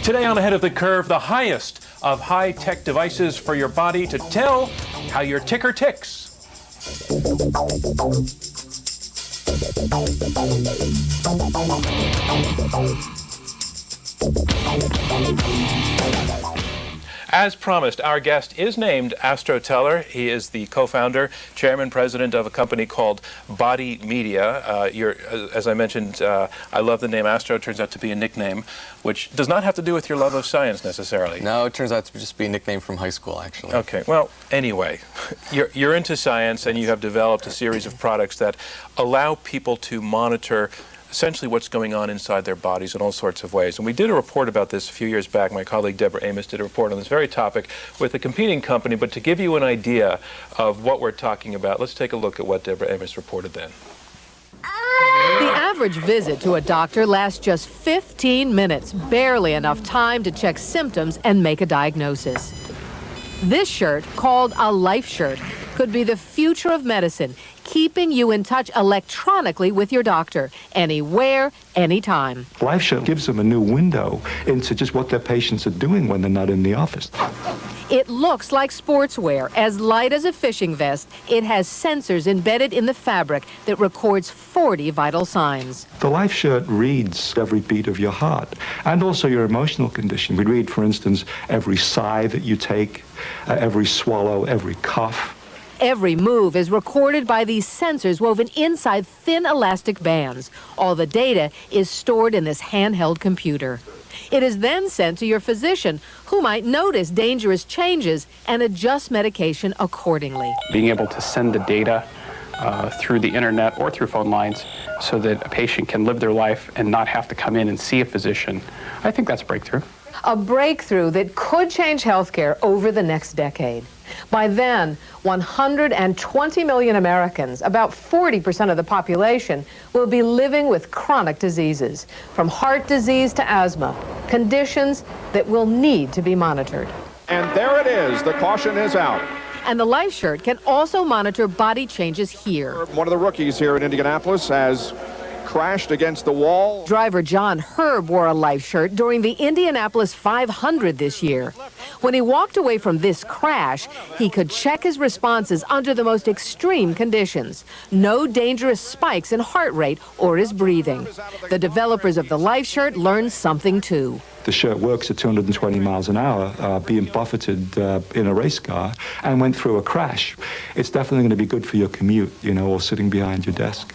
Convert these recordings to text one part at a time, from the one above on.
Today on Ahead of the Curve, the highest of high-tech devices for your body to tell how your ticker ticks. As promised, our guest is named Astro Teller. He is the co-founder, chairman, president of a company called Body Media. As I mentioned, I love the name Astro. It turns out to be a nickname, which does not have to do with your love of science necessarily. No, it turns out to just be a nickname from high school, actually. Okay, well, anyway, you're into science, and you have developed a series of products that allow people to monitor essentially what's going on inside their bodies in all sorts of ways. And we did a report about this a few years back. My colleague Deborah Amos did a report on this very topic with a competing company. But to give you an idea of what we're talking about, let's take a look at what Deborah Amos reported then. The average visit to a doctor lasts just 15 minutes, barely enough time to check symptoms and make a diagnosis. This shirt, called a life shirt, could be the future of medicine, keeping you in touch electronically with your doctor, anywhere, anytime. Life Shirt gives them a new window into just what their patients are doing when they're not in the office. It looks like sportswear. As light as a fishing vest, it has sensors embedded in the fabric that records 40 vital signs. The Life Shirt reads every beat of your heart and also your emotional condition. We read, for instance, every sigh that you take, every swallow, every cough. Every move is recorded by these sensors woven inside thin elastic bands. All the data is stored in this handheld computer. It is then sent to your physician, who might notice dangerous changes and adjust medication accordingly. Being able to send the data through the internet or through phone lines so that a patient can live their life and not have to come in and see a physician, I think that's a breakthrough. A breakthrough that could change healthcare over the next decade. By then, 120 million Americans, about 40% of the population, will be living with chronic diseases, from heart disease to asthma, conditions that will need to be monitored. And there it is. The caution is out. And the Life Shirt can also monitor body changes here. One of the rookies here in Indianapolis has crashed against the wall. Driver John Herb wore a Life Shirt during the Indianapolis 500 this year. When he walked away from this crash, he could check his responses under the most extreme conditions. No dangerous spikes in heart rate or his breathing. The developers of the Life Shirt learned something too. The shirt works at 220 miles an hour, being buffeted in a race car, and went through a crash. It's definitely going to be good for your commute, or sitting behind your desk.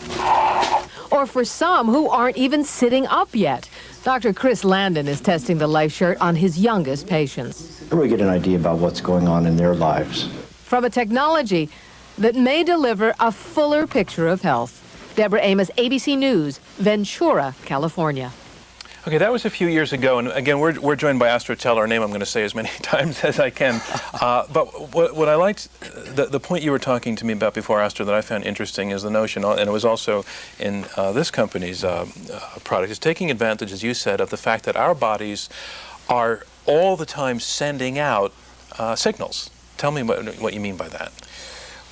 Or for some who aren't even sitting up yet. Dr. Chris Landon is testing the Life Shirt on his youngest patients. We get an idea about what's going on in their lives. From a technology that may deliver a fuller picture of health. Deborah Amos, ABC News, Ventura, California. Okay, that was a few years ago, and again, we're joined by Astro Teller, a name I'm going to say as many times as I can. But what I liked, the point you were talking to me about before, Astro, that I found interesting is the notion, and it was also in this company's product, is taking advantage, as you said, of the fact that our bodies are all the time sending out signals. Tell me what you mean by that.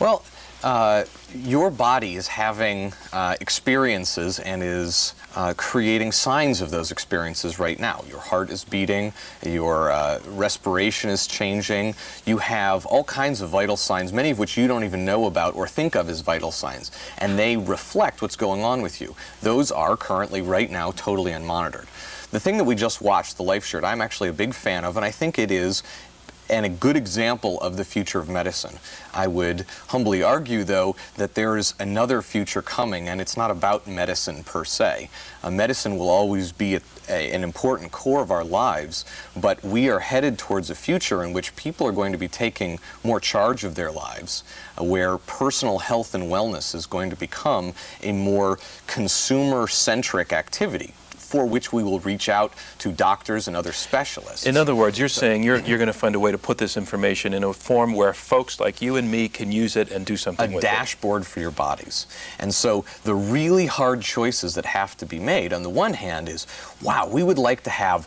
Well, your body is having experiences and is creating signs of those experiences right now. Your heart is beating, your respiration is changing. You have all kinds of vital signs, many of which you don't even know about or think of as vital signs, and they reflect what's going on with you. Those are currently, right now, totally unmonitored. The thing that we just watched, the Life Shirt, I'm actually a big fan of, and I think it is and a good example of the future of medicine. I would humbly argue, though, that there is another future coming, and it's not about medicine per se. Medicine will always be an important core of our lives, but we are headed towards a future in which people are going to be taking more charge of their lives, where personal health and wellness is going to become a more consumer-centric activity, for which we will reach out to doctors and other specialists. In other words, you're saying you're going to find a way to put this information in a form where folks like you and me can use it and do something with it. A dashboard for your bodies. And so the really hard choices that have to be made, on the one hand, is, wow, we would like to have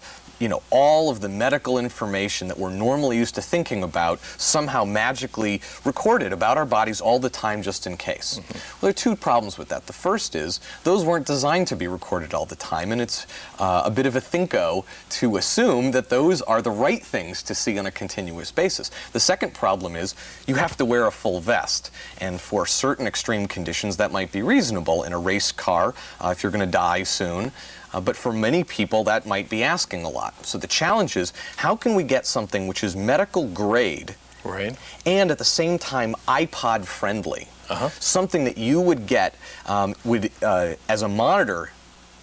all of the medical information that we're normally used to thinking about somehow magically recorded about our bodies all the time just in case. Well, there are two problems with that. The first is those weren't designed to be recorded all the time, and it's a bit of a thinko to assume that those are the right things to see on a continuous basis. The second problem is you have to wear a full vest, and for certain extreme conditions that might be reasonable in a race car if you're going to die soon. But for many people, that might be asking a lot. So the challenge is, how can we get something which is medical grade and at the same time iPod friendly? Something that you would get as a monitor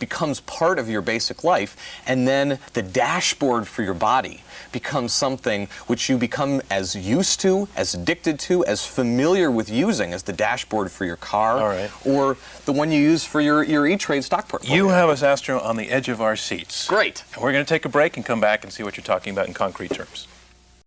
becomes part of your basic life, and then the dashboard for your body becomes something which you become as used to, as addicted to, as familiar with using as the dashboard for your car or the one you use for your E-Trade stock portfolio. You have us, Astro, on the edge of our seats. Great. And we're going to take a break and come back and see what you're talking about in concrete terms.